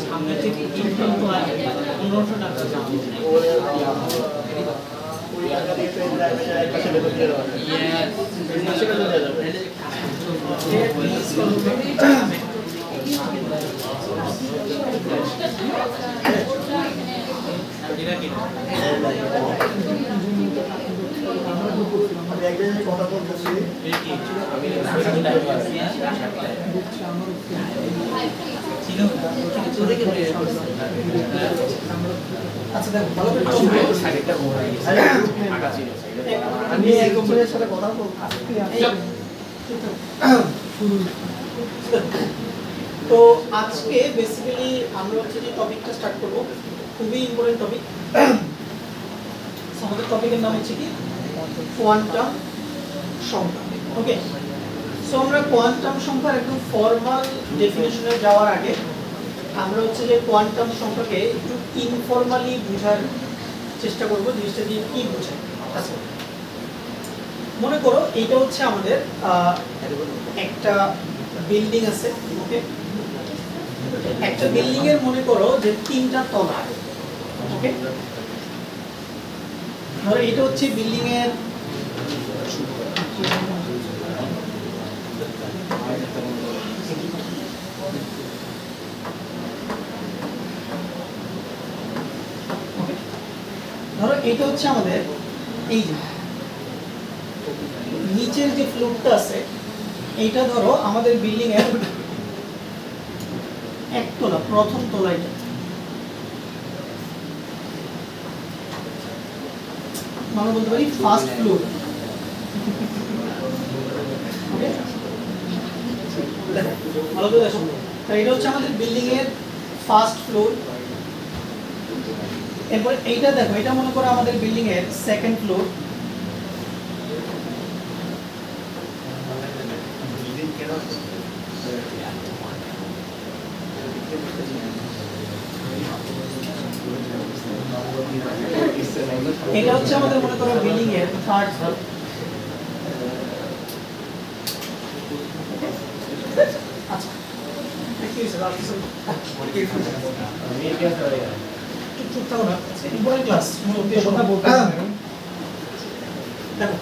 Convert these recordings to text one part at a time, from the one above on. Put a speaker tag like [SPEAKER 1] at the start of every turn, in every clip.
[SPEAKER 1] সামনে থেকে ইনকাম তো আছে 1500 টাকা
[SPEAKER 2] কথা বলতেছি আচ্ছা দেখো ভালো করে সাইডটা বড় হয়ে গেছে আগা ছিল আমি এই কোম্পানির সাথে কথা বলতে তো আজকে বেসিক্যালি আমরা হচ্ছে যে টপিকটা স্টার্ট করব খুবই ইম্পর্টেন্ট টপিক আমাদের টপিকের নাম হচ্ছে কি কোয়ান্টাম সংখ্যা ওকে সো আমরা কোয়ান্টাম সংখ্যার একদম ফর্মাল ডেফিনিশনে যাওয়ার আগে আমরা হচ্ছে যে কোয়ান্টাম সংখ্যাকে একটু ইনফর্মালি বোঝার চেষ্টা করব জিনিসটা দিয়ে কি বোঝায় আচ্ছা মনে করো এটা হচ্ছে আমাদের একটা বিল্ডিং আছে ওকে একটা বিল্ডিং এর মনে করো যে তিনটা তলা ওকে ধরো এটা হচ্ছে বিল্ডিং এর ধরো এটা হচ্ছে আমাদের এই যে নিচের যে ফ্লোরটা আছে এইটা ধরো আমাদের বিল্ডিং এর একতলা প্রথম তলা এটা আমরা বলতে পারি ফার্স্ট ফ্লোর ওকে ভালো করে দেখো তাই এটা হচ্ছে আমাদের বিল্ডিং এর ফার্স্ট ফ্লোর এরপর এইটা দেখো এটা মনে করো আমাদের বিল্ডিং এর সেকেন্ড ফ্লোর এটা হচ্ছে আমাদের মনে করো বিল্ডিং এর থার্ড ফ্লোর আচ্ছা চুপ থাকো না ইম্পর্টেন্ট ক্লাস কথা বলতে দেখো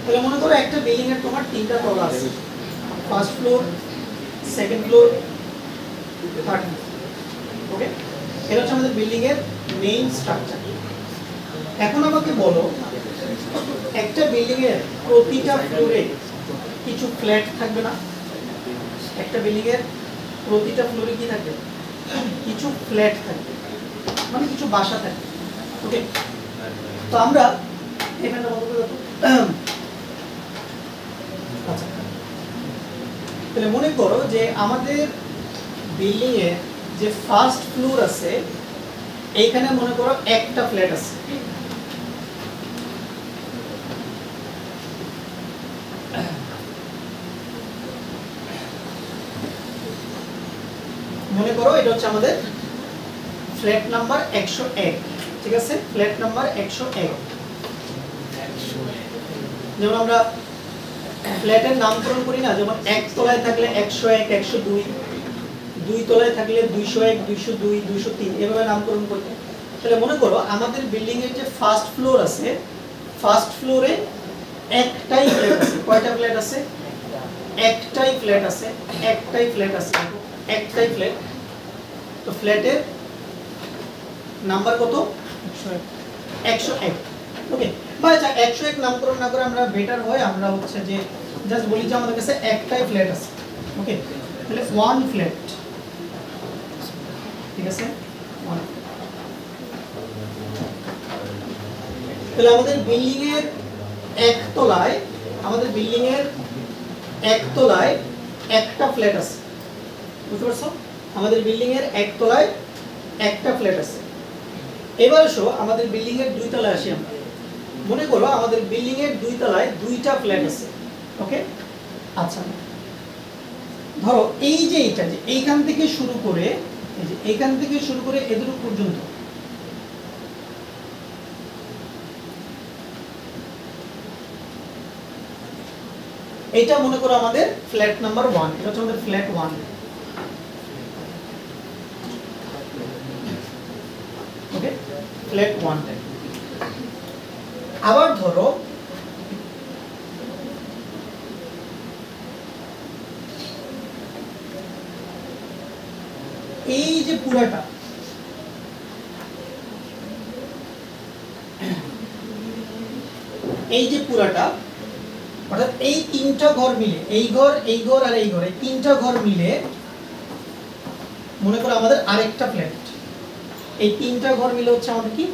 [SPEAKER 2] তাহলে মনে করো একটা বিল্ডিং এর তোমার তিনটা তলা আছে first floor second floor third ওকে এটা হচ্ছে আমাদের বিল্ডিং এর মেইন স্ট্রাকচার এখন আমাকে বলো একটা বিল্ডিং এর প্রতিটা ফ্লোরে কিছু ফ্ল্যাট থাকবে না একটা বিল্ডিং এর প্রতিটা ফ্লোরে কি থাকবে কিছু ফ্ল্যাট থাকবে মানে কিছু বাসা থাকবে ওকে তো আমরা এখানে আচ্ছা তাহলে মনে করো যে আমাদের বিল্ডিং এর যে ফার্স্ট ফ্লোর আছে এইখানে মনে করো একটা ফ্ল্যাট আছে মনে করো এটা হচ্ছে আমাদের ফ্ল্যাট নাম্বার 101 ঠিক আছে ফ্ল্যাট নাম্বার 101 যেমন আমরা ফ্ল্যাটের নামকরণ করি না যেমন এক তলায় থাকলে 101 102 দুই তলায় থাকলে 201 202 203 এভাবে নামকরণ করি তাহলে মনে করো আমাদের বিল্ডিং এর যে ফার্স্ট ফ্লোর আছে ফার্স্ট ফ্লোরে একটাই ফ্ল্যাট আছে কয়টা ফ্ল্যাট আছে একটাই ফ্ল্যাট আছে একটাই ফ্ল্যাট আছে একটাই ফ্ল্যাট তো ফ্ল্যাটের নাম্বার কত 101 ওকে বা আচ্ছা 101 নামকরণ না করে আমরা বেটার হয় আমরা হচ্ছে যে জাস্ট বলি যে আমাদের কাছে একটাই ফ্ল্যাট আছে ওকে তাহলে ওয়ান ফ্ল্যাট ঠিক আছে তাহলে আমাদের বিল্ডিং এর একতলায় একটা ফ্ল্যাট আছে বুঝতে পারছো আমাদের বিল্ডিং এর একতলায় একটা ফ্ল্যাট আছে এবার আসো আমাদের বিল্ডিং এর দুই তলায় আসি আমরা মনে করো আমাদের বিল্ডিং এর দুই তলায় দুইটা ফ্ল্যাট আছে ওকে আচ্ছা ধরো এই যে এটা যে এইখান থেকে শুরু করে এই যে এইখান থেকে শুরু করে এদুর পর্যন্ত এটা মনে করো আমাদের ফ্ল্যাট নাম্বার 1, এটা হচ্ছে আমাদের ফ্ল্যাট 1। ওকে, ফ্ল্যাট 1। আবার ধরো এই যে পুরাটা, এই যে পুরাটা অর্থাৎ এই তিনটা ঘর মিলে, এই ঘর এই ঘর আর এই ঘর, এই তিনটা ঘর মিলে মনে করো আমাদের আরেকটা ফ্ল্যাট। এই তিনটা ঘর মিলে হচ্ছে আমাদের কি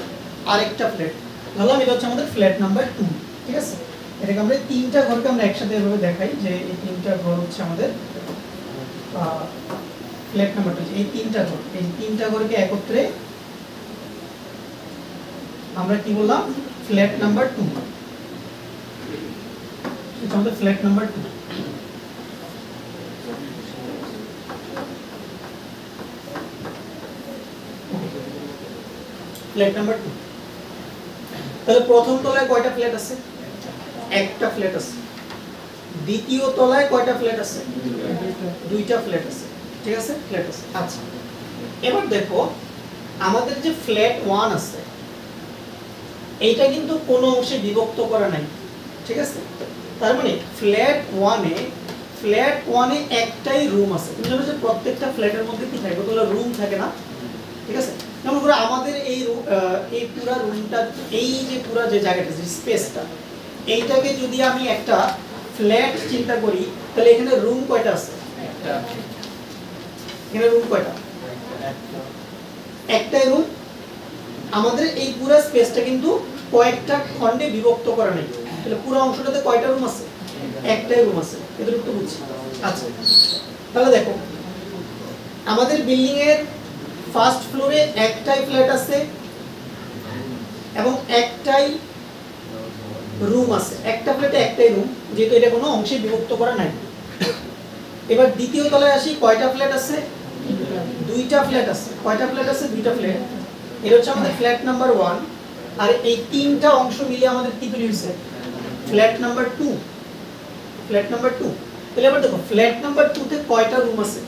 [SPEAKER 2] আরেকটা ফ্ল্যাট। ধরলাম এটা হচ্ছে আমাদের ফ্ল্যাট নাম্বার 2, ঠিক আছে। এটাকে আমরা তিনটা ঘরকে আমরা একসাথে এভাবে দেখাই যে এই তিনটা ঘর হচ্ছে আমাদের ফ্ল্যাট নাম্বার 2। এই তিনটা ঘর, এই তিনটা ঘরকে একত্রে আমরা কি বললাম ফ্ল্যাট নাম্বার 2। এটা আমাদের ফ্ল্যাট নাম্বার 2। Flat number 2। তাহলে প্রথম তলায় কয়টা ফ্ল্যাট আছে? একটা ফ্ল্যাট আছে। দ্বিতীয় তলায় কয়টা ফ্ল্যাট আছে? দুইটা ফ্ল্যাট আছে, ঠিক আছে, ফ্ল্যাট আছে। আচ্ছা, এবার দেখো আমাদের যে ফ্ল্যাট 1 আছে এইটা কিন্তু কোনো অংশে বিভক্ত করা নাই, ঠিক আছে। তার মানে ফ্ল্যাট 1 এ একটাই রুম আছে। তুমি জানো যে প্রত্যেকটা ফ্ল্যাটের মধ্যে কি থাকে? কতগুলো রুম থাকে না, ঠিক আছে। যেমন করে আমাদের এই পুরো রুমটা, এই যে পুরো যে জায়গাটা, যে স্পেসটা, এইটাকে যদি আমি একটা ফ্ল্যাট চিন্তা করি তাহলে এখানে রুম কয়টা আছে?
[SPEAKER 1] একটা।
[SPEAKER 2] এখানে রুম কয়টা? একটাই রুম। আমাদের এই পুরো স্পেসটা কিন্তু কয়েকটা খণ্ডে বিভক্ত করা নেই, তাহলে পুরো অংশটাতে কয়টা রুম আছে? একটাই রুম আছে। এতটুকু তো বুঝছি। আচ্ছা, তাহলে দেখো আমাদের বিল্ডিং এর ফার্স্ট ফ্লোরে একটাই ফ্ল্যাট আছে এবং একটাই রুম আছে। একটা ফ্ল্যাটে একটাই রুম, যেহেতু এটা কোনো অংশে বিভক্ত করা নাই। এবার দ্বিতীয় তলায় আসি, কয়টা ফ্ল্যাট আছে? দুইটা ফ্ল্যাট আছে। কয়টা ফ্ল্যাট আছে? দুইটা ফ্ল্যাট। এটা হচ্ছে আমাদের ফ্ল্যাট নাম্বার 1। আর এই তিনটা অংশ মিলে আমাদের কি তৈরি হয়েছে? Flat number 2। Flat number 2। তাহলে এবার দেখো ফ্ল্যাট নাম্বার 2 তে কয়টা রুম আছে?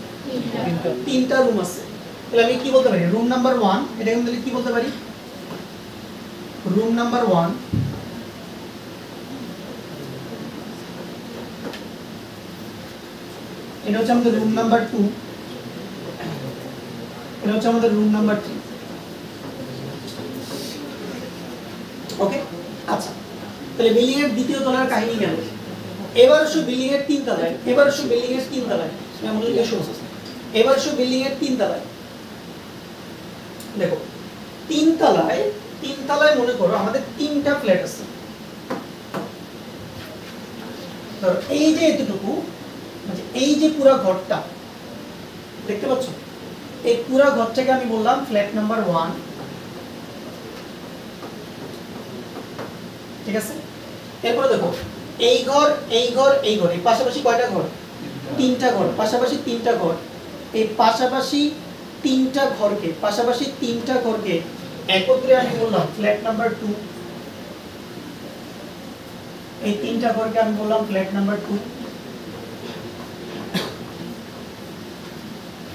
[SPEAKER 2] তিনটা রুম আছে। তাহলে আমি কি বলতে পারি? রুম নাম্বার 1, এটাকে আমি তাহলে কি বলতে পারি? Room number 1। এটা হচ্ছে আমাদের রুম নাম্বার 2। এটা হচ্ছে আমাদের রুম নাম্বার 3। ওকে, আচ্ছা, তাহলে বিল্ডিং এর দ্বিতীয় তলার কাহিনী গেল। এবার আসো বিল্ডিং এর 3 তলায়। এবার আসো বিল্ডিং এর 3 তলায়। আমাদের কি সমস্যা? এবার আসো বিল্ডিং এর 3 তলায়। দেখো 3 তলায় মনে করো আমাদের 3টা ফ্ল্যাট আছে। ধরো এই যে এতটুকু, মানে এই যে পুরো ঘরটা দেখতে পাচ্ছ, এই পুরো ঘরটাকে আমি বললাম ফ্ল্যাট নাম্বার 1, ঠিক আছে। এরপরে দেখো এই ঘর এই ঘর এই ঘর, এই পাশাপাশি কয়টা ঘর? 3টা ঘর। পাশাপাশি 3টা ঘর। এই পাশাপাশি 3টা ঘরকে একত্রে আমি বললাম ফ্ল্যাট নাম্বার 2। এই 3টা ঘরকে আমি বললাম ফ্ল্যাট নাম্বার 2।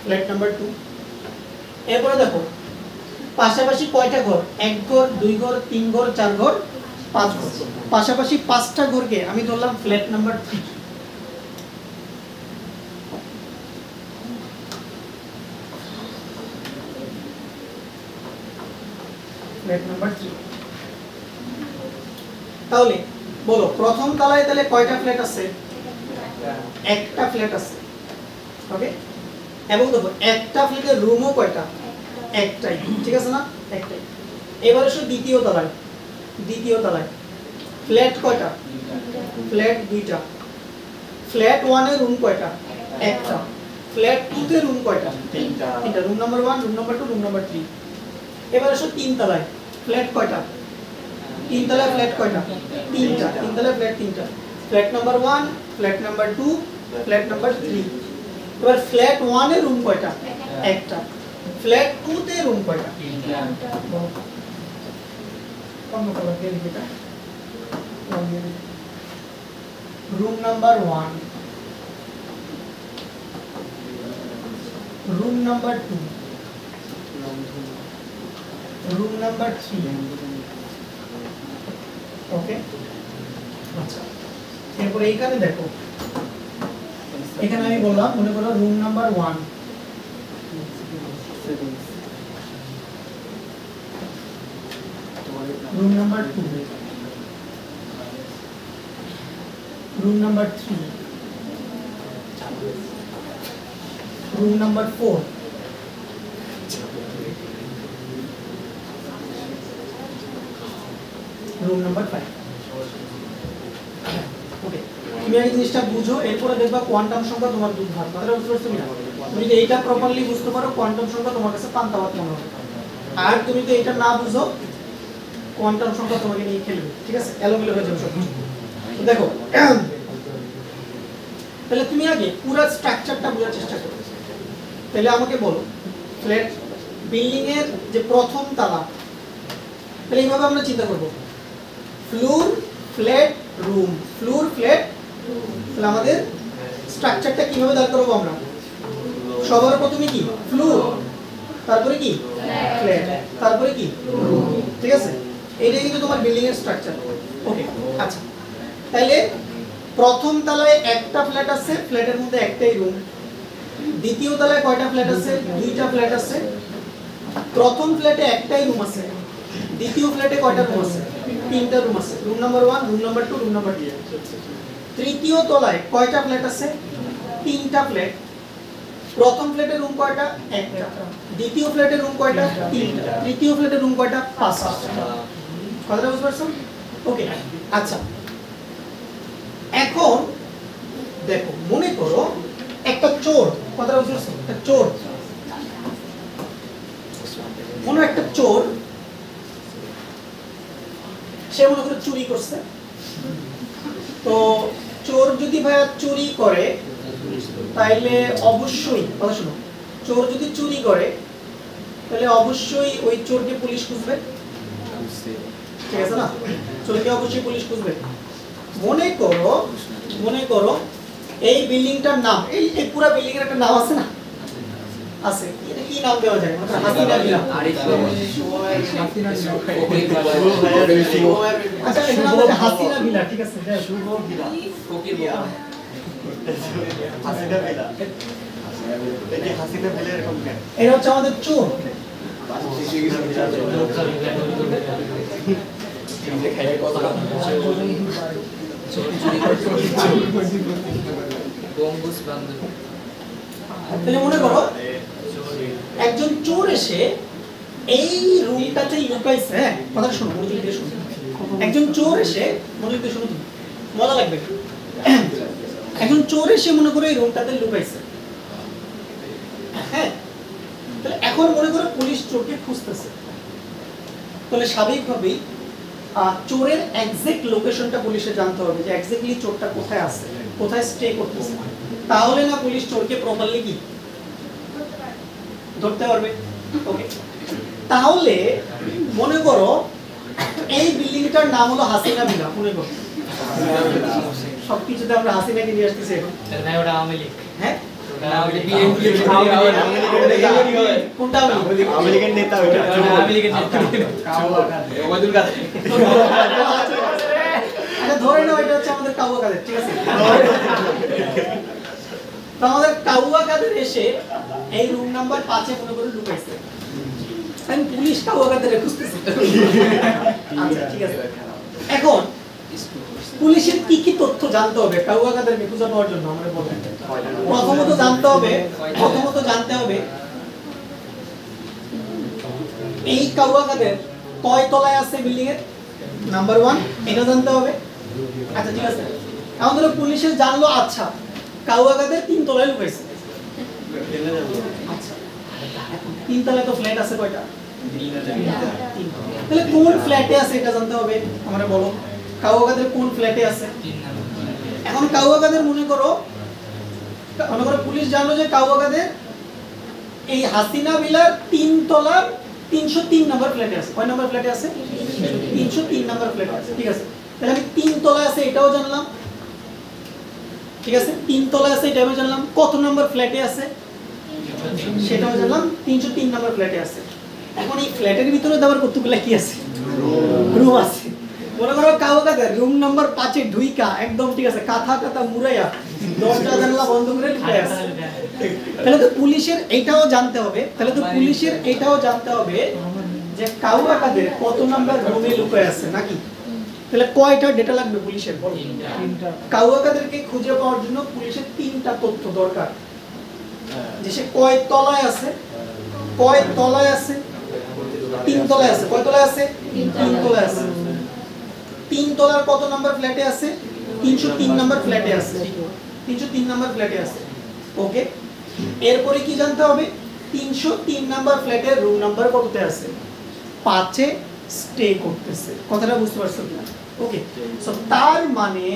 [SPEAKER 2] Flat number 2। এরপরে দেখো পাশাপাশি কয়টা ঘর? 1 ঘর, 2 ঘর, 3 ঘর, 4 ঘর, 5 ঘর। পাশাপাশি 5টা ঘরকে আমি ধরলাম ফ্ল্যাট নাম্বার 3। Flat number 3। তাহলে বলো প্রথম তলায় তাহলে কয়টা ফ্ল্যাট আছে? একটা ফ্ল্যাট আছে। ওকে, এবং দেখো একটা ফ্ল্যাটের রুমও কয়টা? একটাই, ঠিক আছে না? একটাই। এবার আসো দ্বিতীয় তলায়। ফ্ল্যাট কয়টা? ফ্ল্যাট 2টা। ফ্ল্যাট 1 এর রুম কয়টা? একটা। ফ্ল্যাট 2 তে রুম কয়টা? 3টা। Room number 1, room number 2, room number 3। এবার আসো 3 তলায়। ফ্ল্যাট কয়টা? 3 তলায় ফ্ল্যাট কয়টা? 3টা। 3 তলায় ফ্ল্যাট 3টা। Flat number 1, flat number 2, flat number 3। এবার ফ্ল্যাট 1 এর রুম কয়টা? একটা। ফ্ল্যাট 2 তে রুম কয়টা?
[SPEAKER 1] 3টা।
[SPEAKER 2] কম কত দিয়ে দিটা? Room number 1, room number 2, room number 3। Okay, আচ্ছা এরপরে এইখানে দেখো, এখানে আমি বললাম মনে করো room number 1, room number 2, room number 3, room number 4, room number 5। Okay, তুমি এই জিনিসটা বুঝো, এরপরে দেখবা কোয়ান্টাম সংখ্যা তোমার দুর্ভাগ, কথাটা বুঝতে পারছো কিনা? তুমি যদি এইটা প্রপারলি বুঝতে পারো কোয়ান্টাম সংখ্যা তোমার কাছে পান্তাভাত মনে হবে, আর তুমি যদি এটা না বুঝো কোয়ান্টাম সংখ্যা তোমাকে নিয়ে খেলবে, ঠিক আছে, এলোমেলো হয়ে যাবে সব। তো দেখো, তাহলে তুমি আগে পুরো স্ট্রাকচারটা বোঝার চেষ্টা করো। তাহলে আমাকে বলো, ফ্ল্যাট বিল্ডিং এর যে প্রথম তালা, তাহলে এইভাবে আমরা চিন্তা করব, floor flat room, floor flat. তাহলে আমাদের স্ট্রাকচারটা কিভাবে দাঁড় করব আমরা? সবার প্রথমে কি ফ্লোর, তারপরে কি ফ্ল্যাট, তারপরে কি রুম, ঠিক আছে? এইটাই কিন্তু তোমার বিল্ডিং এর স্ট্রাকচার। ওকে, আচ্ছা তাহলে প্রথম তলায় একটা ফ্ল্যাট আছে, ফ্ল্যাটের মধ্যে একটাই রুম। দ্বিতীয় তলায় কয়টা ফ্ল্যাট আছে? দুইটা ফ্ল্যাট আছে। প্রথম ফ্ল্যাটে একটাই রুম আছে, দ্বিতীয় ফ্ল্যাটে কয়টা রুম আছে? তিনটা রুম আছে, room number 1, room number 2, room number 3। তৃতীয় তলায় কয়টা ফ্ল্যাট আছে? তিনটা ফ্ল্যাট। প্রথম ফ্ল্যাটের রুম কয়টা? একটা। দ্বিতীয় ফ্ল্যাটের রুম কয়টা? তিনটা। তৃতীয় ফ্ল্যাটের রুম কয়টা? পাঁচটা। কথাটা বুঝতে পারছো? ওকে, আচ্ছা এখন দেখো, মনে করো একটা চোর, কথাটা বুঝতে পারছো? একটা চোর, মনে একটা চোর, সে মনে করে চুরি করছে। তো চোর যদি ভাইয়া চুরি করে, তাইলে অবশ্যই, কথা শুনো, চোর যদি চুরি করে তাহলে অবশ্যই ওই চোরকে পুলিশ খুঁজবে, ঠিক আছে না? চোরকে অবশ্যই পুলিশ খুঁজবে। মনে করো এই বিল্ডিংটার নাম, এই পুরো বিল্ডিং এর একটা নাম আছে না? আছে, এটা কি নাম দেওয়া যায়? মানে হাসিনা ভিলা। আচ্ছা এটা নাম হচ্ছে হাসিনা ভিলা, ঠিক আছে? শুভ ভিলা, ফকির ভিলা, হাসিনা ভিলা। এই হাসিনা ভিলা এরকম কেন? এটা হচ্ছে আমাদের চোর। তাহলে মনে করো একজন চোর এসে এই রুমটাতে লুকাইছে। হ্যাঁ, কথা শোনো, মনোযোগ দিয়ে শোনো। একজন চোর এসে, মনোযোগ দিয়ে শোনো, তুমি মজা লাগবে। একজন চোর এসে মনে করো এই রুমটাতে লুকাইছে। হ্যাঁ, তাহলে এখন মনে করো পুলিশ চোরকে খুঁজতেছে। তাহলে স্বাভাবিকভাবেই চোরের এক্সাক্ট লোকেশনটা পুলিশের জানতে হবে, যে এক্স্যাক্টলি চোরটা কোথায় আছে, কোথায় স্টে করতেছে। তাহলে না পুলিশ চোরকে প্রপারলি কি ধরতে পারবে। ওকে, তাহলে মনে করো এই বিল্ডিংটার নাম হলো হাসিনা ভিলা। মনে করো সবকিছুতে আমরা হাসিনাকে নিয়ে আসতেছি এখন।
[SPEAKER 1] তাহলে ওটা আওয়ামী লীগ।
[SPEAKER 2] হ্যাঁ,
[SPEAKER 1] কোনটা
[SPEAKER 2] আওয়ামী লীগের নেতা? ওইটা
[SPEAKER 1] আওয়ামী লীগের নেতা ওবায়দুল কাদের।
[SPEAKER 2] আচ্ছা ধরে নাও এটা হচ্ছে আমাদের কাউয়া কাদের, ঠিক আছে? তো আমাদের কাউয়া কাদের এসে এই রুম নাম্বার 5 এ মনে করে লুকাইছে। আমি পুলিশ কাউয়া কাদের খুঁজতেছি। আচ্ছা ঠিক আছে, এখন পুলিশের কি কি তথ্য জানতে হবে কাউয়া কাদেরকে খুঁজে পাওয়ার জন্য? আমরা বলবেন প্রথমত জানতে হবে এই কাউয়া কাদের কয় তলায় আছে বিল্ডিং এর, নাম্বার 1 এটা জানতে হবে। আচ্ছা ঠিক আছে, এখন ধরো পুলিশে জানলো আচ্ছা কাউয়া কাদের 3 তলায় লুকাইছে। আচ্ছা 3 তলায় তো ফ্ল্যাট আছে কয়টা? 3টা। তাহলে কোন ফ্ল্যাটে আছে এটা জানতে হবে। আমরা বলো কাউয়া কাদের কোন ফ্ল্যাটে আছে? এখন কাউয়া কাদের মনে করো পুলিশ জানলো যে কাউয়া কাদের এই হাসিনা ভিলার 3 তলার 303 নম্বর ফ্ল্যাটে আছে। কয় নম্বর ফ্ল্যাটে আছে? 303 নম্বর ফ্ল্যাটে আছে, ঠিক আছে। তাহলে আমি 3 তলায় আছে এটাও জানলাম, ঠিক আছে, 3 তলায় আছে এটাও জানলাম, কত নাম্বার ফ্ল্যাটে আছে সেটাও জানলাম, 303 নাম্বার ফ্ল্যাটে আছে। এখন এই ফ্ল্যাটের ভিতরে দেওয়ার কতগুলা কি আছে, রুম আছে। মনে করো কাউ কাদের রুম নাম্বার 5 এ ঢুইকা একদম ঠিক আছে কাঁথা কাঁথা মুড়াইয়া দরজা জানলা বন্ধ করে ঢুকে আছে। তাহলে তো পুলিশের এইটাও জানতে হবে, যে কাউ কাদের কত নাম্বার রুমে লুকায় আছে নাকি। তাহলে কয়টা ডেটা লাগবে পুলিশের, বলো? 3টা। কাউ কাদেরকে খুঁজে পাওয়ার জন্য পুলিশের 3টা তথ্য দরকার, যে সে কয় তলায় আছে, 3 তলায় আছে, কয় তলায় আছে, 3 তলায় আছে। 3 তলার কত নাম্বার ফ্ল্যাটে আছে, 303 নাম্বার ফ্ল্যাটে আছে, 303 নাম্বার ফ্ল্যাটে আছে। ওকে, এরপরে কি জানতে হবে, 303 নাম্বার ফ্ল্যাটের রুম নাম্বার কততে আছে, 5 এ স্টে করতেছে। কথাটা বুঝতে পারছো কিনা? ওকে, সো তার মানে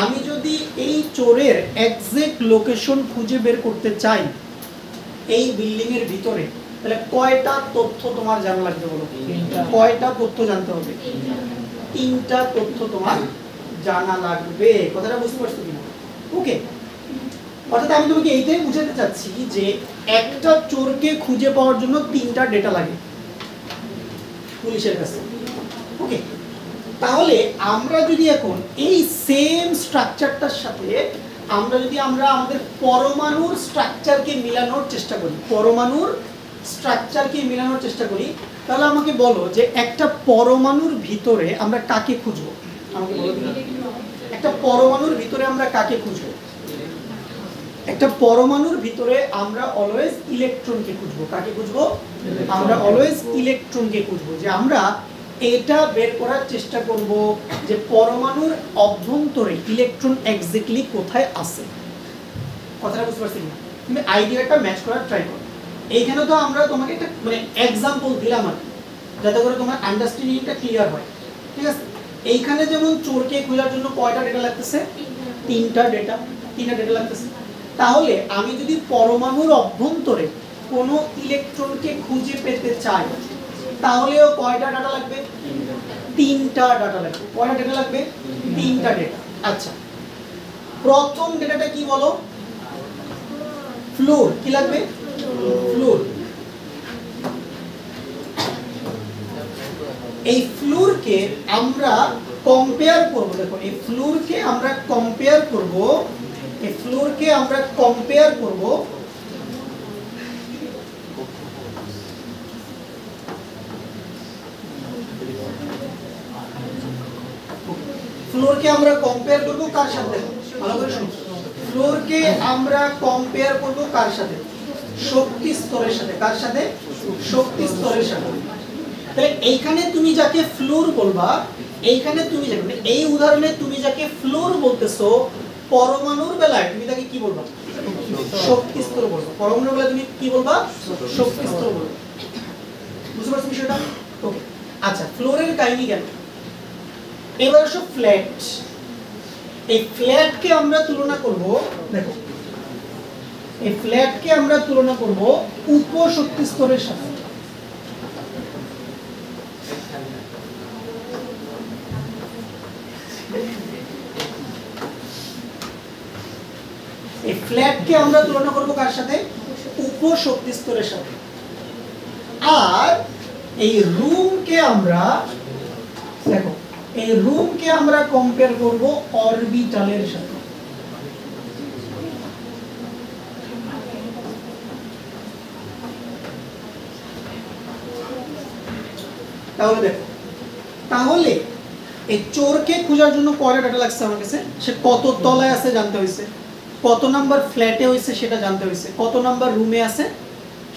[SPEAKER 2] আমি যদি এই চোরের এক্সাক্ট লোকেশন খুঁজে বের করতে চাই এই বিল্ডিং এর ভিতরে, তাহলে কয়টা তথ্য তোমার জানা লাগবে বলো? কয়টা তথ্য জানতে হবে? 3টা তথ্য তোমার জানা লাগবে। কথাটা বুঝতে পারছো কিনা? ওকে, অর্থাৎ আমি তোমাকে এইটাই বুঝাতে চাচ্ছি যে একটা চোরকে খুঁজে পাওয়ার জন্য 3টা ডেটা লাগে পুলিশের কাছে। ওকে, তাহলে আমরা যদি এখন এই সেম স্ট্রাকচারটার সাথে আমরা আমাদের পরমাণুর স্ট্রাকচারকে মিলানোর চেষ্টা করি, তাহলে আমাকে বলো যে একটা পরমাণুর ভিতরে আমরা কাকে খুঁজবো? আমাকে বলো একটা পরমাণুর ভিতরে আমরা কাকে খুঁজবো? একটা পরমাণুর ভিতরে আমরা অলওয়েজ ইলেকট্রনকে খুঁজবো। কাকে খুঁজবো? আমরা অলওয়েজ ইলেকট্রনকে খুঁজবো। যে আমরা এটা বের করার চেষ্টা করব যে পরমাণুর অভ্যন্তরে ইলেকট্রন এক্স্যাক্টলি কোথায় আছে। কথাটা বুঝতে পারছি না? তুমি আইডিয়াটা ম্যাচ করার ট্রাই করো। এইখানে তো আমরা তোমাকে একটা মানে এক্সাম্পল দিলাম আর যাতে করে তোমার আন্ডারস্ট্যান্ডিংটা ক্লিয়ার হয়। ঠিক আছে, এইখানে যেমন চোরকে খোঁজার জন্য কয়টা ডেটা লাগতেছে? 3টা ডেটা লাগতেছে। তাহলে আমি যদি পরমাণুর অভ্যন্তরে কোনো ইলেকট্রনকে খুঁজে পেতে চাই তাহলেও কয়টা ডাটা লাগবে? 3টা ডাটা লাগবে। কয়টা ডেটা লাগবে? 3টা ডেটা। আচ্ছা, প্রথম ডেটাটা কি বলো? ফ্লোর। কি লাগবে? ফ্লোর। এই ফ্লোরকে আমরা কম্পেয়ার করব। দেখো, এই ফ্লোরকে আমরা কম্পেয়ার করব কার সাথে? ভালো করে শুনো। ফ্লোরকে আমরা কম্পেয়ার করব কার সাথে? শক্তি স্তরের সাথে। কার সাথে? শক্তি স্তরের সাথে। তাহলে এইখানে তুমি যাকে ফ্লোর বলবা, এইখানে তুমি যাকে এই উদাহরণে তুমি যাকে ফ্লোর বলতেছো, পরমাণুর বেলায় তুমি তাকে কি বলবা? শক্তি স্তর বলবা। পরমাণুর বেলায় তুমি কি বলবা? শক্তি স্তর বলবা। বুঝতে পারছো বিষয়টা? ওকে, আচ্ছা, ফ্লোরের কাহিনী গেল। এবার আসো ফ্ল্যাট। এই ফ্ল্যাটকে আমরা তুলনা করব, দেখো এই ফ্ল্যাটকে আমরা তুলনা করব উপশক্তি স্তরের সাথে। এই ফ্ল্যাটকে আমরা তুলনা করব কার সাথে? উপশক্তি স্তরের সাথে। আর এই রুমকে আমরা, দেখো এই রুমকে আমরা কম্পেয়ার করব অরবিটালের সাথে। তাহলে দেখো, তাহলে এই চোরকে খোঁজার জন্য কয়টা ডাটা লাগছে আমার কাছে? সে কত তলায় আছে জানতে হয়েছে, কত নাম্বার ফ্ল্যাটে হয়েছে সেটা জানতে হয়েছে, কত নাম্বার রুমে আছে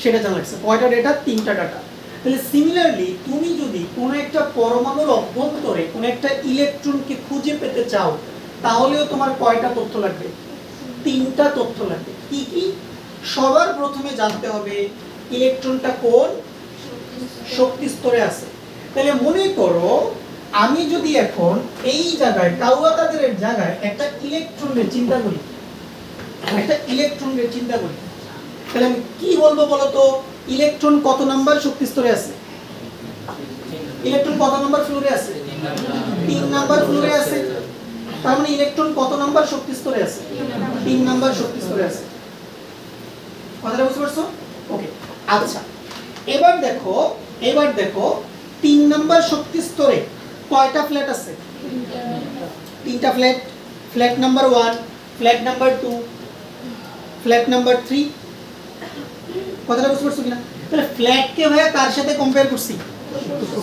[SPEAKER 2] সেটা জানা লাগছে। কয়টা ডেটা? 3টা ডাটা। তাহলে সিমিলারলি তুমি যদি কোনো একটা পরমাণুর অভ্যন্তরে কোনো একটা ইলেকট্রনকে খুঁজে পেতে চাও তাহলেও তোমার কয়টা তথ্য লাগবে? 3টা তথ্য লাগবে। কি কি? সবার প্রথমে জানতে হবে ইলেকট্রনটা কোন শক্তি স্তরে আছে। তাহলে মনে করো আমি যদি এখন এই জায়গায় কাউয়া কাদের জায়গায় একটা ইলেকট্রনের চিন্তা করি, তাহলে আমি কি বলবো বলো তো? ইলেকট্রন কত নাম্বার শক্তি স্তরে আছে? ইলেকট্রন কত নাম্বার ফ্লোরে আছে? 3 নাম্বার ফ্লোরে আছে। তার মানে ইলেকট্রন কত নাম্বার শক্তি স্তরে আছে? 3 নাম্বার শক্তি স্তরে আছে। কথাটা বুঝতে পারছো? ওকে, আচ্ছা এবার দেখো 3 নাম্বার শক্তি স্তরে কয়টা ফ্ল্যাট আছে? 3টা flat. Flat number 1, flat number 2, flat number 3। কথাটা বুঝতে পারছো কিনা? তাহলে ফ্ল্যাটকে ভাইয়া কার সাথে কম্পেয়ার করছি?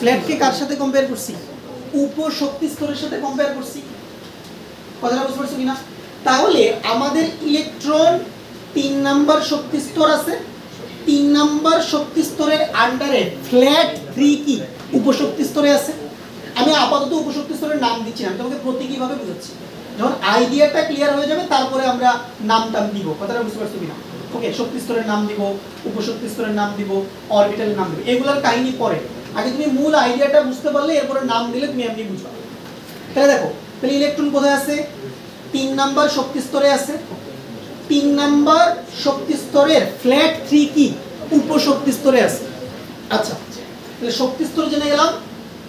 [SPEAKER 2] ফ্ল্যাটকে কার সাথে কম্পেয়ার করছি? উপশক্তি স্তরের সাথে কম্পেয়ার করছি। কথাটা বুঝতে পারছো কিনা? তাহলে আমাদের ইলেকট্রন 3 নাম্বার শক্তি স্তর আছে, 3 নাম্বার শক্তি স্তরের আন্ডারে ফ্ল্যাট 3 কি উপশক্তি স্তরে আছে। আমি আপাতত উপশক্তি স্তরের নাম দিচ্ছি না, আমি তোমাকে প্রতীকীভাবে বুঝাচ্ছি। যখন আইডিয়াটা ক্লিয়ার হয়ে যাবে তারপরে আমরা নাম দিব। কথাটা বুঝতে পারছো কিনা? ওকে, শক্তি স্তরের নাম দিব, উপশক্তি স্তরের নাম দিব, অরবিটালের নাম দিব, এগুলোর কাহিনী পরে। আগে তুমি মূল আইডিয়াটা বুঝতে পারলে এরপরে নাম দিলে তুমি এমনি বুঝবা। তাহলে দেখো, তাহলে ইলেকট্রন কোথায় আছে? 3 নাম্বার শক্তি স্তরে আছে। 3 নাম্বার শক্তি স্তরের ফ্ল্যাট 3 কি উপশক্তি স্তরে আছে। আচ্ছা, তাহলে শক্তি স্তর জেনে গেলাম,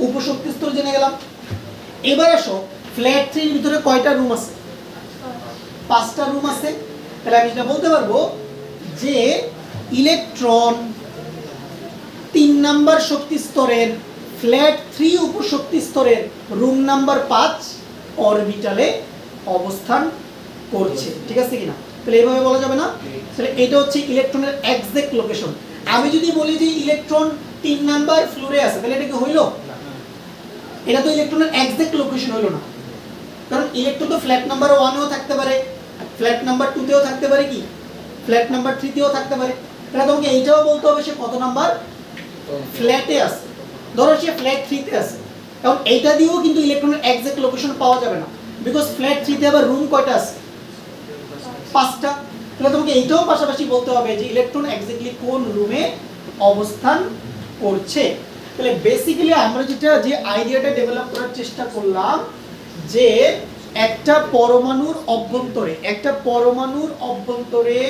[SPEAKER 2] উপশক্তি স্তর জেনে গেলাম। এবার আসো, ফ্ল্যাট 3 এর ভিতরে কয়টা রুম আছে? 5টা রুম আছে। তাহলে আমি যেটা বলতে পারবো যে ইলেকট্রন 3 নাম্বার শক্তি স্তরের ফ্ল্যাট 3 উপশক্তি স্তরের রুম নাম্বার 5 অরবিটালে অবস্থান করছে। ঠিক আছে কিনা? তাহলে এইভাবে বলা যাবে না? তাহলে এটা হচ্ছে ইলেকট্রনের এক্সাক্ট লোকেশন। আমি যদি বলি যে ইলেকট্রন 3 নাম্বার ফ্লোরে আছে, তাহলে এটা কি হইলো? এটা তো ইলেকট্রনের এক্সাক্ট লোকেশন হইলো না, কারণ ইলেকট্রন তো ফ্ল্যাট নাম্বার 1 এও থাকতে পারে, ফ্ল্যাট নাম্বার 2 তেও থাকতে পারে, কি ফ্ল্যাট নাম্বার 3 তেও থাকতে পারে। তাহলে তোমাকে এইটাও বলতে হবে সে কত নাম্বার ফ্ল্যাটে আছে। ধরো সে ফ্ল্যাট 3 তে আছে, কারণ এইটা দিয়েও কিন্তু ইলেকট্রনের এক্সাক্ট লোকেশন পাওয়া যাবে না, বিকজ ফ্ল্যাট 3 তে আবার রুম কয়টা আছে? 5টা। তাহলে তোমাকে এইটাও পাশাপাশি বলতে হবে যে ইলেকট্রন এক্স্যাক্টলি কোন রুমে অবস্থান করছে। তাহলে বেসিক্যালি আমরা যে আইডিয়াটা ডেভেলপ করার চেষ্টা করলাম যে একটা পরমাণুর অভ্যন্তরে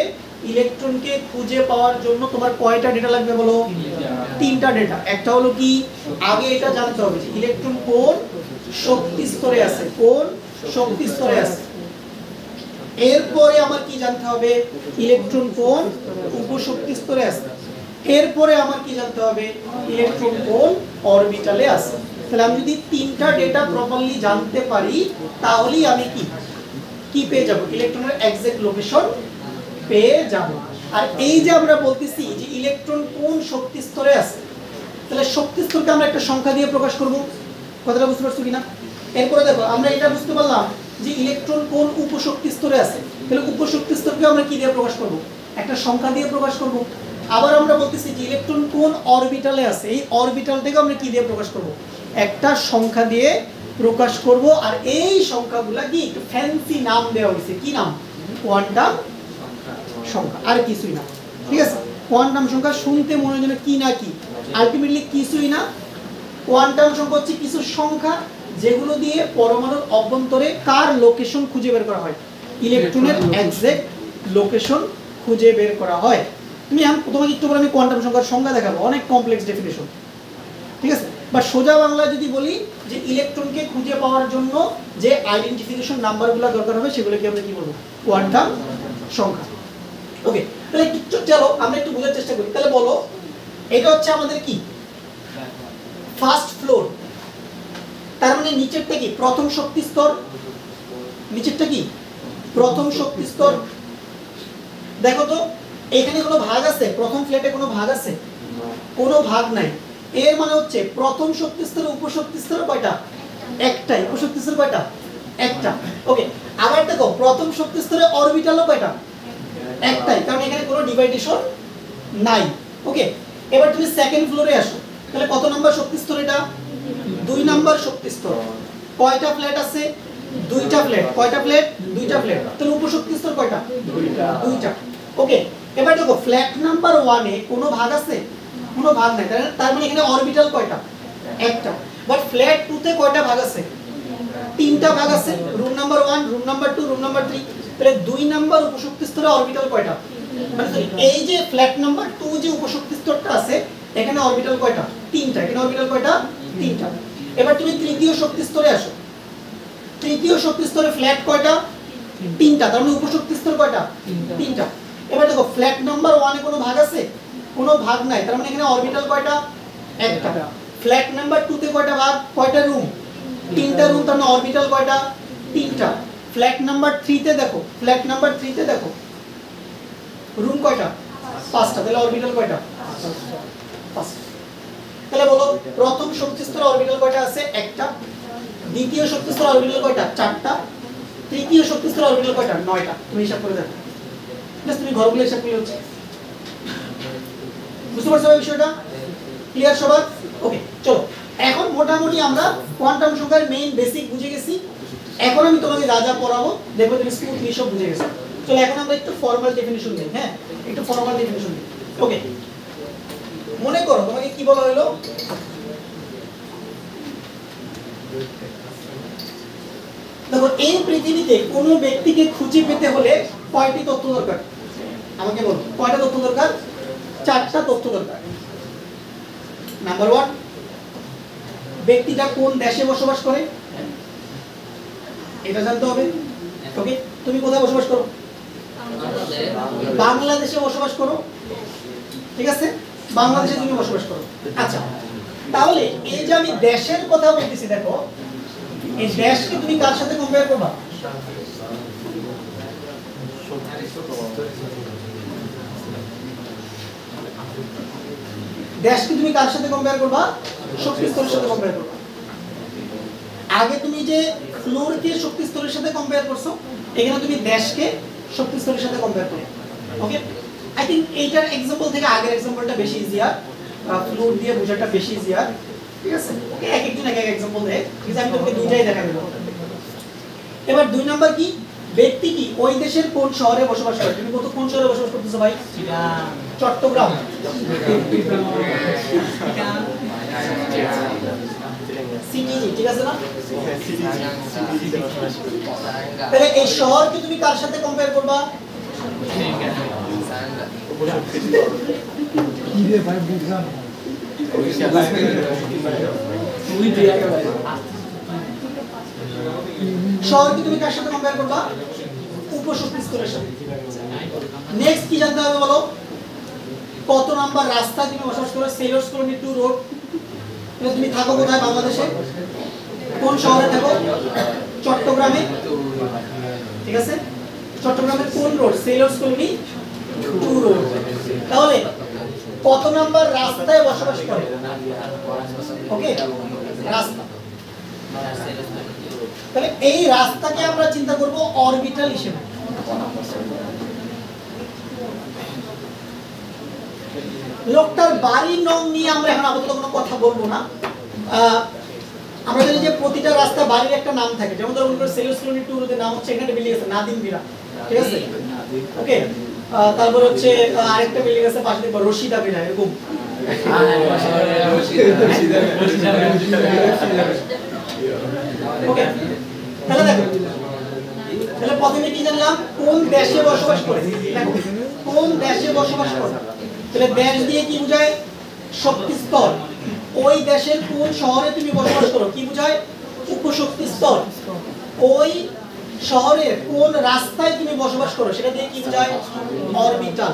[SPEAKER 2] ইলেকট্রনকে খুঁজে পাওয়ার জন্য তোমার কয়টা ডেটা লাগবে বলো? 3টা ডেটা। একটা হলো কি, আগে এটা জানতে হবে যে ইলেকট্রন কোন শক্তি স্তরে আছে, এরপরে আমার কি জানতে হবে? ইলেকট্রন কোন উপশক্তি স্তরে আছে। এরপরে আমার কি জানতে হবে? ইলেকট্রন কোন অরবিটালে আছে। তাহলে আমি যদি 3টা ডেটা প্রপারলি জানতে পারি তাহলেই আমি কি পেয়ে যাব? ইলেকট্রনের এক্সাক্ট লোকেশন পেয়ে যাব। আর এই যে আমরা বলতেছি যে ইলেকট্রন কোন শক্তি স্তরে আছে, তাহলে শক্তি স্তরকে আমরা একটা সংখ্যা দিয়ে প্রকাশ করব। কথাটা বুঝতে পারছো কিনা? এরপরে দেখো, আমরা এটা বুঝতে পারলাম যে ইলেকট্রন কোন উপশক্তি স্তরে আছে, তাহলে উপশক্তি স্তরকে আমরা কি দিয়ে প্রকাশ করব? একটা সংখ্যা দিয়ে প্রকাশ করব। আবার আমরা বলতেছি যে ইলেকট্রন কোন অরবিটালে আছে, এই অরবিটালটাকে আমরা কি দিয়ে প্রকাশ করব? একটা সংখ্যা দিয়ে প্রকাশ করব। আর এই সংখ্যাগুলা কি একটু ফ্যান্সি নাম দেওয়া হয়েছে, কি নাম? কোয়ান্টাম সংখ্যা, আর কিছুই না। ঠিক আছে, কোয়ান্টাম সংখ্যা শুনতে মনে হয় কি না কি, আলটিমেটলি কিছুই না। কোয়ান্টাম সংখ্যা হচ্ছে কিছু সংখ্যা যেগুলো দিয়ে পরমাণুর অভ্যন্তরে কার লোকেশন খুঁজে বের করা হয়, ইলেকট্রনের এক্সাক্ট লোকেশন খুঁজে বের করা হয়। তোমাকে একটু পরে আমি কোয়ান্টাম সংখ্যার সংজ্ঞা দেখাবো, অনেক কমপ্লেক্স ডেফিনেশন। ঠিক আছে, বা সোজা বাংলায় যদি বলি যে ইলেকট্রনকে খুঁজে পাওয়ার জন্য যে আইডেন্টিফিকেশন নাম্বারগুলো দরকার হবে সেগুলোকে আমরা কি বলবো? কোয়ান্টাম সংখ্যা। ওকে, তাহলে চলো আমরা একটু বোঝার চেষ্টা করি। তাহলে বলো, এটা হচ্ছে আমাদের কি ফার্স্ট ফ্লোর, তার মানে নিচেরটা কি প্রথম শক্তি স্তর, নিচেরটা কি প্রথম শক্তি স্তর। দেখো তো এখানে কোনো ভাগ আছে? প্রথম ফ্ল্যাটে কোনো ভাগ আছে? কোনো ভাগ নাই। এর মানে হচ্ছে প্রথম শক্তি স্তরে উপশক্তি স্তরে কয়টা? একটাই। উপশক্তি স্তরে কয়টা? একটা। ওকে, আবার দেখো প্রথম শক্তি স্তরে অরবিটালও কয়টা? একটাই, কারণ এখানে কোনো ডিভাইডেশন নাই। ওকে, এবার তুমি সেকেন্ড ফ্লোরে আসো। তাহলে কত নাম্বার শক্তি স্তর এটা? 2 নাম্বার শক্তি স্তর। কয়টা ফ্ল্যাট আছে? 2টা ফ্ল্যাট। কয়টা ফ্ল্যাট? 2টা ফ্ল্যাট। তাহলে উপশক্তি স্তর কয়টা? 2টা। ওকে, এবার দেখো ফ্ল্যাট নাম্বার 1 এ কোনো ভাগ আছে? কোনো ভাগ নাই, তার মানে এখানে অরবিটাল কয়টা? একটা। বাট ফ্ল্যাট 2 তে কয়টা ভাগ আছে? 3টা ভাগ আছে, room number 1, room number 2, room number 3। তাহলে 2 নাম্বার উপশক্তি স্তরে অরবিটাল কয়টা? মানে এই যে ফ্ল্যাট নাম্বার 2 যে উপশক্তি স্তরটা আছে এখানে অরবিটাল কয়টা? 3টা। এখানে অরবিটাল কয়টা? 3টা। এবার তুমি তৃতীয় শক্তি স্তরে আসো। তৃতীয় শক্তি স্তরে ফ্ল্যাট কয়টা? তিনটা। তার মানে উপশক্তি স্তর কয়টা? তিনটা। এবার দেখো ফ্ল্যাট নাম্বার 1 এ কোনো ভাগ আছে? কোনো ভাগ নাই। তার মানে এখানে অরবিটাল কয়টা? একটা। ফ্ল্যাট নাম্বার 2 তে কয়টা ভাগ? কয়টা রুম? তিনটা রুম। তার মানে অরবিটাল কয়টা? তিনটা। ফ্ল্যাট নাম্বার 3 তে দেখো, ফ্ল্যাট নাম্বার 3 তে দেখো রুম কয়টা? পাঁচটা। তাহলে অরবিটাল কয়টা? পাঁচটা। তাহলে বলো প্রথম শক্তি স্তরে অরবিটাল কয়টা আছে? একটা। দ্বিতীয় শক্তি স্তরে অরবিটাল কয়টা? চারটা। তৃতীয় শক্তি স্তরে অরবিটাল কয়টা? 9টা। তুমি হিসাব করে দেখো। জাস্ট তুমি ঘরগুলো হিসাব করলে হচ্ছে। বুঝতে পারছো বিষয়টা? ক্লিয়ার সবার? ওকে, চলো এখন মোটামুটি আমরা কোয়ান্টাম সংখ্যার মেইন বেসিক বুঝে গেছি। এখন আমি তোমাকে যা যা পড়াবো দেখো তুমি স্মুথলি সব বুঝে গেছো। চলো এখন আমরা একটু ফর্মাল ডেফিনিশন দিই। হ্যাঁ, একটু ফর্মাল ডেফিনিশন দিই। ওকে, মনে করো তোমাকে কি বলা হলো? দেখো এই পৃথিবীতে কোনো ব্যক্তিকে খুঁজে পেতে হলে কয়টি তথ্য দরকার? আমাকে বলো, কয়টা তথ্য দরকার? চারটা তথ্য দরকার। নাম্বার 1, ব্যক্তিটা কোন দেশে বসবাস করে, এটা জানতে হবে। ওকে, তুমি কোথায় বসবাস করো? বাংলাদেশে বসবাস করো। ঠিক আছে, বাংলাদেশে তুমি বসবাস করো। আচ্ছা, তাহলে এই যে আমি দেশের কথা বলতেছি, দেখো এই দেশকে তুমি কার সাথে কম্পেয়ার করবা? দেশকে তুমি কার সাথে কম্পেয়ার করবা? শক্তি স্তরের সাথে কম্পেয়ার করবা। আগে তুমি যে ফ্লোরকে শক্তি স্তরের সাথে কম্পেয়ার করছো, এখানে তুমি দেশকে শক্তি স্তরের সাথে কম্পেয়ার করো। ওকে, আই থিংক এইটার एग्जांपल থেকে আগের एग्जांपलটা বেশি ইজিয়ার, ফ্লোর দিয়ে বোঝাটা বেশি ইজিয়ার। ঠিক আছে, ওকে, এক একজন এক এক एग्जांपल দেয়, কিন্তু আমি তোমাকে দুইটাই দেখাই দেব। এবার 2 নাম্বার কি? ব্যক্তি কি ওই দেশের কোন শহরে বসবাস করে? তুমি কোন শহরে বসবাস করতেছো ভাই? চট্টগ্রাম। সিটি, ঠিক আছে না? তাহলে এই শহরকে তুমি কার সাথে কম্পেয়ার করবা? কি রে ভাই বুঝলাম। শহরকে তুমি কার সাথে কম্পেয়ার করবা? উপশক্তি স্তরের সাথে। নেক্সট কি জানতে হবে বলো? কত নাম্বার রাস্তায় তুমি বসবাস করো? সেলর্স কলোনি 2 রোড। তুমি থাকো কোথায়? বাংলাদেশে। কোন শহরে থাকো? চট্টগ্রামে। ঠিক আছে, চট্টগ্রামের কোন রোড? সেলর্স colony 2 road. তাহলে কত নাম্বার রাস্তায় বসবাস করে? ওকে, রাস্তা। তাহলে এই রাস্তাকে আমরা চিন্তা করব অরবিটাল হিসেবে। লোকটার বাড়ির নং নিয়ে আমরা এখন আপাতত কোনো কথা বলবো না। আমরা জানি যে প্রতিটা রাস্তা বাড়ির একটা নাম থাকে। যেমন ধরুন সেলস কলোনি 2 রোডের নাম হচ্ছে, এখানে বিল্ডিং আছে নাদিম বিরা। ঠিক আছে, ওকে। তারপর হচ্ছে আরেকটা বিল্ডিং আছে পাশে দেখো রশিদা বিরা, এরকম। ওকে, তাহলে দেখো, তাহলে প্রথমে কি জানলাম? কোন দেশে বসবাস করে। দেখো কোন দেশে বসবাস করে, তাহলে দেশ দিয়ে কি বোঝায়? শক্তি স্তর। ওই দেশের কোন শহরে তুমি বসবাস করো কি বোঝায়? উপশক্তি স্তর। ওই শহরের কোন রাস্তায় তুমি বসবাস করো সেটা দিয়ে কি বোঝায়? অরবিটাল।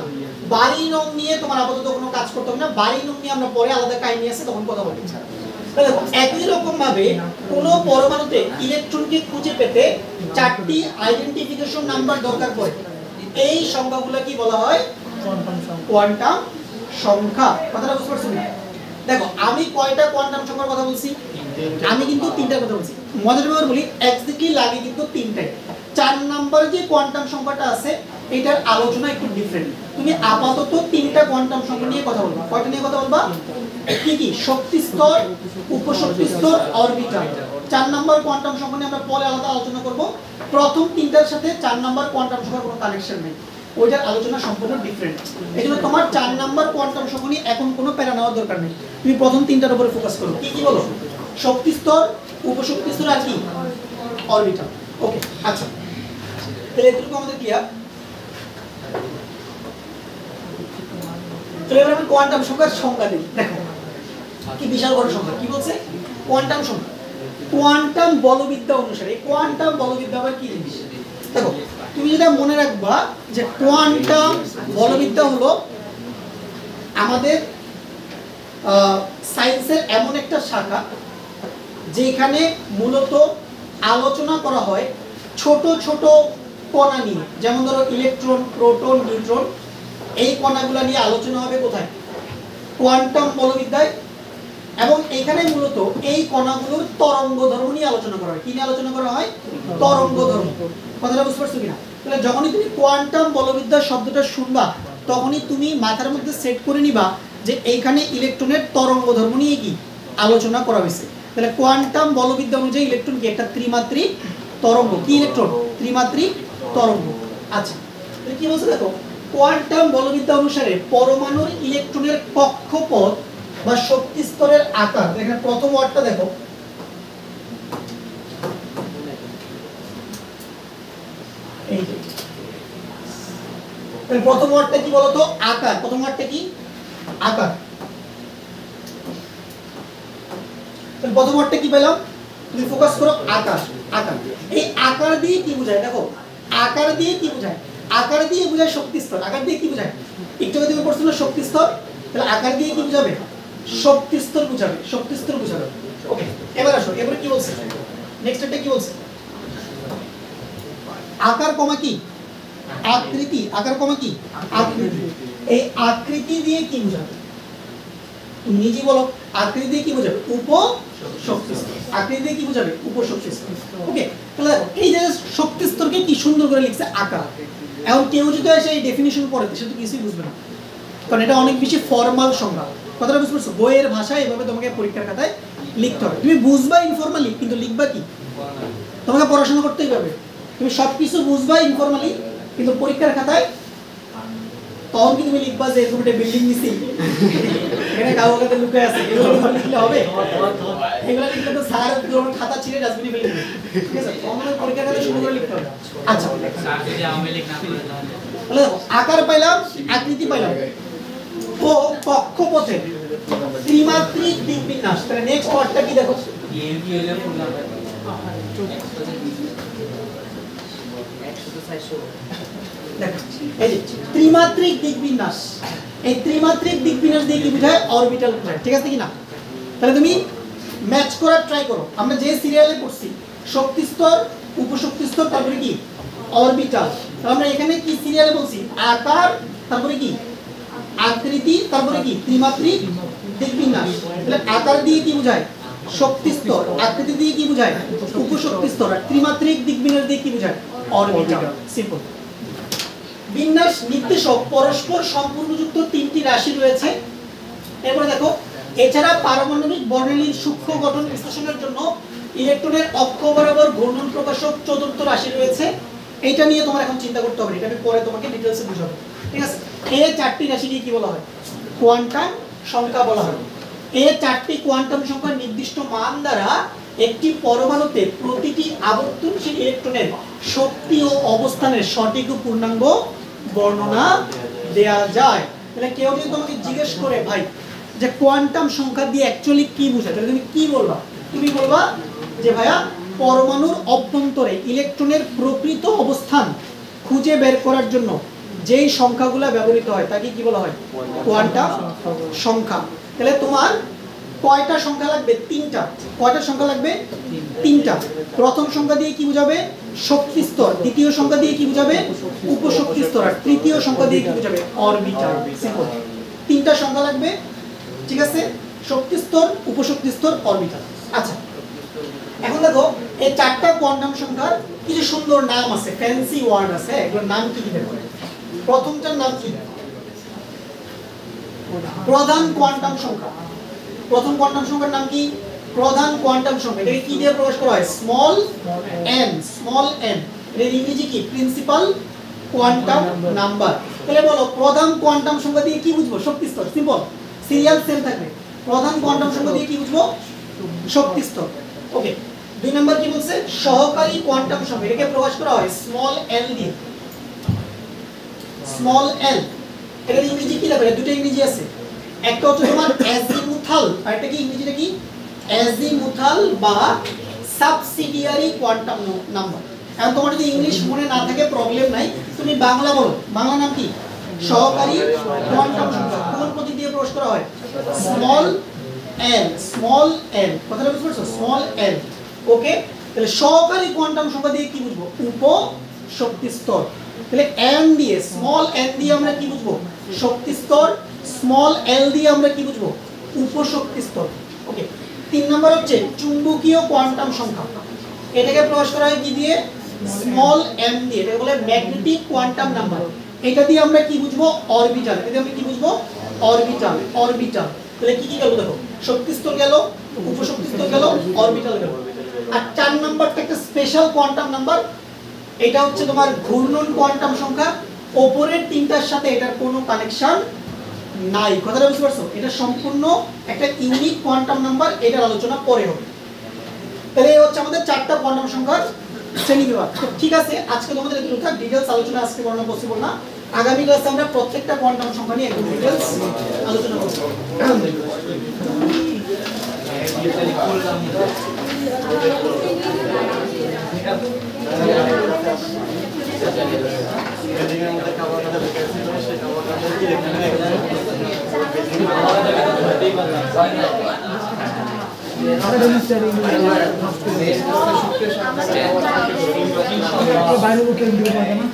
[SPEAKER 2] বাড়ি নং নিয়ে তোমার আপাতত কোনো কাজ করতে হবে না, বাড়ি নং নিয়ে আমরা পরে আলাদা কাহিনী আছে তখন কথা বলবো। তাহলে একই রকম ভাবে কোন পরমাণুতে ইলেকট্রনকে খুঁজে পেতে 4টি আইডেন্টিফিকেশন নাম্বার দরকার পড়ে। এই সংখ্যাগুলো কি বলা হয়? কোয়ান্টাম সংখ্যা। কথাটা বুঝতে পারছো না? দেখো আমি কয়টা কোয়ান্টাম সংখ্যার কথা বলছি? আমি কিন্তু 3টার কথা বলছি। মজার ব্যাপার বলি, এক্স্যাক্টলি লাগে কিন্তু 3টাই। 4 নম্বরে যে কোয়ান্টাম সংখ্যাটা আছে এটার আলোচনা একটু ডিফারেন্ট। তুমি আপাতত 3টা কোয়ান্টাম সংখ্যা নিয়ে কথা বলবা। কয়টা নিয়ে কথা বলবা? কি কি? শক্তি স্তর, উপশক্তি স্তর, অরবিটাল। 4 নম্বর কোয়ান্টাম সংখ্যা নিয়ে আমরা পরে আলাদা আলোচনা করব। প্রথম 3টার সাথে 4 নম্বর কোয়ান্টাম সংখ্যার কোনো কানেকশন নেই, ওইটার আলোচনা সম্পূর্ণ ডিফারেন্ট। এজন্য তোমার 4 নম্বর কোয়ান্টাম সংখ্যা নিয়ে এখন কোনো প্যারা নেওয়ার দরকার নেই। তুমি প্রথম 3টার উপরে ফোকাস করো। কি কি বলো? শক্তি স্তর, উপশক্তি স্তর আর কি? অরবিটাল। ওকে, আচ্ছা, তাহলে এতটুকু আমাদের ক্লিয়ার। তো এবার আমি কোয়ান্টাম সংখ্যার সংজ্ঞা দিই। দেখো কি বিশাল বড় সংখ্যা। কি বলছে? কোয়ান্টাম সংখ্যা। কোয়ান্টাম বলবিদ্যা অনুসারে। কোয়ান্টাম বলবিদ্যা আবার কি জিনিস দেখো, তুমি যেটা মনে রাখবা যে কোয়ান্টাম বলবিদ্যা হলো আমাদের সায়েন্সের এমন একটা শাখা যেখানে মূলত আলোচনা করা হয় ছোট ছোট কণা নিয়ে। যেমন ধরো ইলেকট্রন, প্রোটন, নিউট্রন, এই কণাগুলো নিয়ে আলোচনা হবে কোথায়? কোয়ান্টাম বলবিদ্যায়। এবং এখানে মূলত এই কণাগুলোর তরঙ্গ ধর্ম নিয়ে আলোচনা করা হয়। কি নিয়ে আলোচনা করা হয়? তরঙ্গ ধর্ম। কথাটা বুঝতে পারছো কিনা? তাহলে যখনই তুমি কোয়ান্টাম বলবিদ্যা শব্দটা শুনবা তখনই তুমি মাথার মধ্যে সেট করে নিবা যে এইখানে ইলেকট্রনের তরঙ্গ ধর্ম নিয়ে কি আলোচনা করা হয়েছে। তাহলে কোয়ান্টাম বলবিদ্যা অনুযায়ী ইলেকট্রন কি একটা ত্রিমাত্রিক তরঙ্গ। কি ইলেকট্রন? ত্রিমাত্রিক তরঙ্গ। আচ্ছা, কি বলছে দেখো, কোয়ান্টাম বলবিদ্যা অনুসারে পরমাণুর ইলেকট্রনের কক্ষপথ বা শক্তি স্তরের আকার, এখানে প্রথম ওয়ার্ডটা দেখো, এই যে প্রথম ওয়ার্ডটা কি বলতো? আকার। প্রথম ওয়ার্ডটা কি? আকার। তাহলে প্রথম ওয়ার্ডটা কি পেলাম? তুমি ফোকাস করো আকার। আকার, এই আকার দিয়ে কি বোঝায় দেখো, আকার দিয়ে কি বোঝায়? আকার দিয়ে বোঝায় শক্তি স্তর। আকার দিয়ে কি বোঝায়? একটু আগে তুমি পড়ছো না শক্তি স্তর, তাহলে আকার দিয়ে কি বোঝাবে? শক্তি স্তর বোঝাবে। শক্তি স্তর বোঝাবে। ওকে, এবার আসো, এবারে কি বলছে? নেক্সট একটা কি বলছে? আকার কমা কি? আকৃতি। আকার কমা কি? আকৃতি। এই আকৃতি দিয়ে কি বোঝাবে? তুমি নিজে বলো, আকৃতি দিয়ে কি বোঝাবে? উপশক্তি স্তর। আকৃতি দিয়ে কি বোঝাবে? উপশক্তি স্তর। ওকে, তাহলে এই যে শক্তি স্তরকে কি সুন্দর করে লিখছে আকার। এখন কেউ যদি এসে এই ডেফিনিশন পড়ে সে তো কিছুই বুঝবে না, কারণ এটা অনেক বেশি ফর্মাল সংজ্ঞা। কথাটা বুঝতে পারছো? বইয়ের ভাষায় এভাবে তোমাকে পরীক্ষার খাতায় লিখতে হবে। তুমি বুঝবা ইনফরমালি, কিন্তু লিখবা কি? তোমাকে পড়াশোনা করতেই হবে। তুমি সবকিছু বুঝবা ইনফরমালি, কিন্তু পরীক্ষার খাতায় তখন কি তুমি লিখবা যে এরকম একটা বিল্ডিং নিছি, এখানে কাগজে লুকায় আছে, এগুলো লিখলে হবে? এগুলো লিখলে তো স্যার তোমার খাতা ছিঁড়ে ডাস্টবিনে ফেলে দিবে। ঠিক আছে, আমাদের পরীক্ষার খাতায় শুরু করে লিখতে হবে। আচ্ছা,
[SPEAKER 1] স্যার যদি আমি লিখ না করে
[SPEAKER 2] তাহলে আকার পাইলাম, আকৃতি পাইলাম, ও কক্ষপথে ত্রিমাত্রিক দিকবিন্যাস। তাহলে নেক্সট ওয়ার্ডটা কি দেখো?
[SPEAKER 1] ইএমপি হলে ফুল নাম্বার
[SPEAKER 2] দেখো, এই যে ত্রিমাত্রিক দিকবিন্যাস। এই ত্রিমাত্রিক দিকবিন্যাস দিয়ে কি বোঝায়? অরবিটাল বোঝায়। ঠিক আছে কিনা? তাহলে তুমি ম্যাচ করার ট্রাই করো। আমরা যে সিরিয়ালে পড়ছি শক্তি স্তর, উপশক্তি স্তর, তারপরে কি অরবিটাল। আমরা এখানে কি সিরিয়ালে বলছি? আকার, তারপরে কি আকৃতি, তারপরে কি ত্রিমাত্রিক দিকবিন্যাস। তাহলে আকার দিয়ে কি বোঝায়? শক্তি স্তর। আকৃতি দিয়ে কি বোঝায়? উপশক্তি স্তর। আর ত্রিমাত্রিক দিকবিন্যাস দিয়ে কি বোঝায়? অরবিটাল। সিম্পল। বিন্যাস নির্দেশক পরস্পর সম্পূর্ণযুক্ত তিনটি রাশি রয়েছে। এরপরে দেখো, এছাড়া পারমাণবিক বর্ণালীর সূক্ষ্ম গঠন বিশ্লেষণের জন্য ইলেকট্রনের অক্ষ বরাবর ঘূর্ণন প্রকাশক চতুর্থ রাশি রয়েছে। এইটা নিয়ে তোমার এখন চিন্তা করতে হবে, এটা আমি পরে তোমাকে ডিটেইলসে বুঝাবো। ঠিক আছে, এই চারটি রাশিকে কি বলা হয়? কোয়ান্টাম সংখ্যা বলা হয়। এই চারটি কোয়ান্টাম সংখ্যার নির্দিষ্ট মান দ্বারা একটি পরমাণুতে প্রতিটি আবর্তনশীল ইলেকট্রনের শক্তি ও অবস্থানের সঠিক ও পূর্ণাঙ্গ বর্ণনা দেয়া যায়। তাহলে কেউ যদি তোমাকে জিজ্ঞেস করে ভাই যে কোয়ান্টাম সংখ্যা দিয়ে অ্যাকচুয়ালি কি বোঝায়, তাহলে তুমি কি বলবা? তুমি বলবা যে ভাইয়া পরমাণুর অভ্যন্তরে ইলেকট্রনের প্রকৃত অবস্থান খুঁজে বের করার জন্য যেই সংখ্যাগুলো ব্যবহৃত হয় তাকে কি বলা হয়? কোয়ান্টাম সংখ্যা। তাহলে তোমার কয়টা সংখ্যা লাগবে? তিনটা। কয়টা সংখ্যা লাগবে? তিনটা। প্রথম সংখ্যা দিয়ে কি বোঝাবে? শক্তি স্তর। দ্বিতীয় সংখ্যা দিয়ে কি বোঝাবে? উপশক্তি স্তর। আর তৃতীয় সংখ্যা দিয়ে কি বোঝাবে? অরবিটাল। সিম্পল, তিনটা সংখ্যা লাগবে। ঠিক আছে, শক্তি স্তর, উপশক্তি স্তর, অরবিটাল। আচ্ছা, এখন দেখো এই চারটা কোয়ান্টাম সংখ্যার কিছু সুন্দর নাম আছে, ফ্যান্সি ওয়ার্ড আছে। এগুলোর নাম কি কি দেখো? প্রথমটার নাম কি? প্রধান কোয়ান্টাম সংখ্যা। প্রথম কোয়ান্টাম সংখ্যার নাম কি? প্রধান কোয়ান্টাম সংখ্যা। এটাকে কি দিয়ে প্রকাশ করা হয়? Small n। স্মল n এর ইংরেজি কি? Principal quantum number. তাহলে বলো প্রধান কোয়ান্টাম সংখ্যা দিয়ে কি বুঝবো? শক্তি স্তর। সিম্পল, সিরিয়াল সেম থাকবে। প্রধান কোয়ান্টাম সংখ্যা দিয়ে কি বুঝবো? শক্তি স্তর। ওকে, দুই নাম্বার কি বলছে? সহকারী কোয়ান্টাম সংখ্যা। এটাকে প্রকাশ করা হয় স্মল l দিয়ে। স্মল l এর ইংরেজি কি লাগবে? দুটো ইংরেজি আছে, একটা হচ্ছে তোমার অ্যাজিমুথাল, আর একটা কি ইংরেজিটা কি? অ্যাজিমুথাল বা সাবসিডিয়ারি কোয়ান্টাম নাম্বার। এখন তোমার যদি ইংলিশ মনে না থাকে প্রবলেম নাই, তুমি বাংলা বলো। বাংলা নাম কি? সহকারী কোয়ান্টাম সংখ্যা। কোন প্রতীক দিয়ে প্রকাশ করা হয়? স্মল এল। স্মল এল, কথাটা বুঝতে পারছো? স্মল এল। ওকে, তাহলে সহকারী কোয়ান্টাম সংখ্যা দিয়ে কি বুঝবো? উপ শক্তি স্তর। তাহলে এন দিয়ে, স্মল এন দিয়ে আমরা কি বুঝবো? শক্তি স্তর। স্মল এল দিয়ে আমরা কি বুঝবো? উপ শক্তি স্তর। ওকে, 3 নাম্বার হচ্ছে চুম্বকীয় কোয়ান্টাম সংখ্যা। এটাকে প্রকাশ করা হয় কি দিয়ে? স্মল এম দিয়ে। এটাকে বলে ম্যাগনেটিক কোয়ান্টাম নাম্বার। এটা দিয়ে আমরা কি বুঝবো? অরবিটাল। এটা দিয়ে আমরা কি বুঝবো? অরবিটাল। অরবিটাল। তাহলে কি কি গেল দেখো, শক্তি স্তর গেল, উপশক্তি স্তর গেল, অরবিটাল গেল। আর 4 নাম্বারটা একটা স্পেশাল কোয়ান্টাম নাম্বার। এটা হচ্ছে তোমার ঘূর্ণন কোয়ান্টাম সংখ্যা। উপরের তিনটার সাথে এটার কোনো কানেকশন নাই। কথাটা বুঝতে পারছো? এটা সম্পূর্ণ একটা ইউনিক কোয়ান্টাম নাম্বার। এটার আলোচনা পরে হবে। তাহলে এই হচ্ছে আমাদের 4টা কোয়ান্টাম সংখ্যার শ্রেণীবিভাগ। তো ঠিক আছে, আজকে তোমাদের এতটুকু থাক। ডিটেইলস আলোচনা আজকে করানো পসিবল না। আগামী ক্লাসে আমরা প্রত্যেকটা কোয়ান্টাম সংখ্যা নিয়ে একটু ডিটেইলস আলোচনা করব।
[SPEAKER 3] বাইরে লোক কেউ দিতে পারবে না।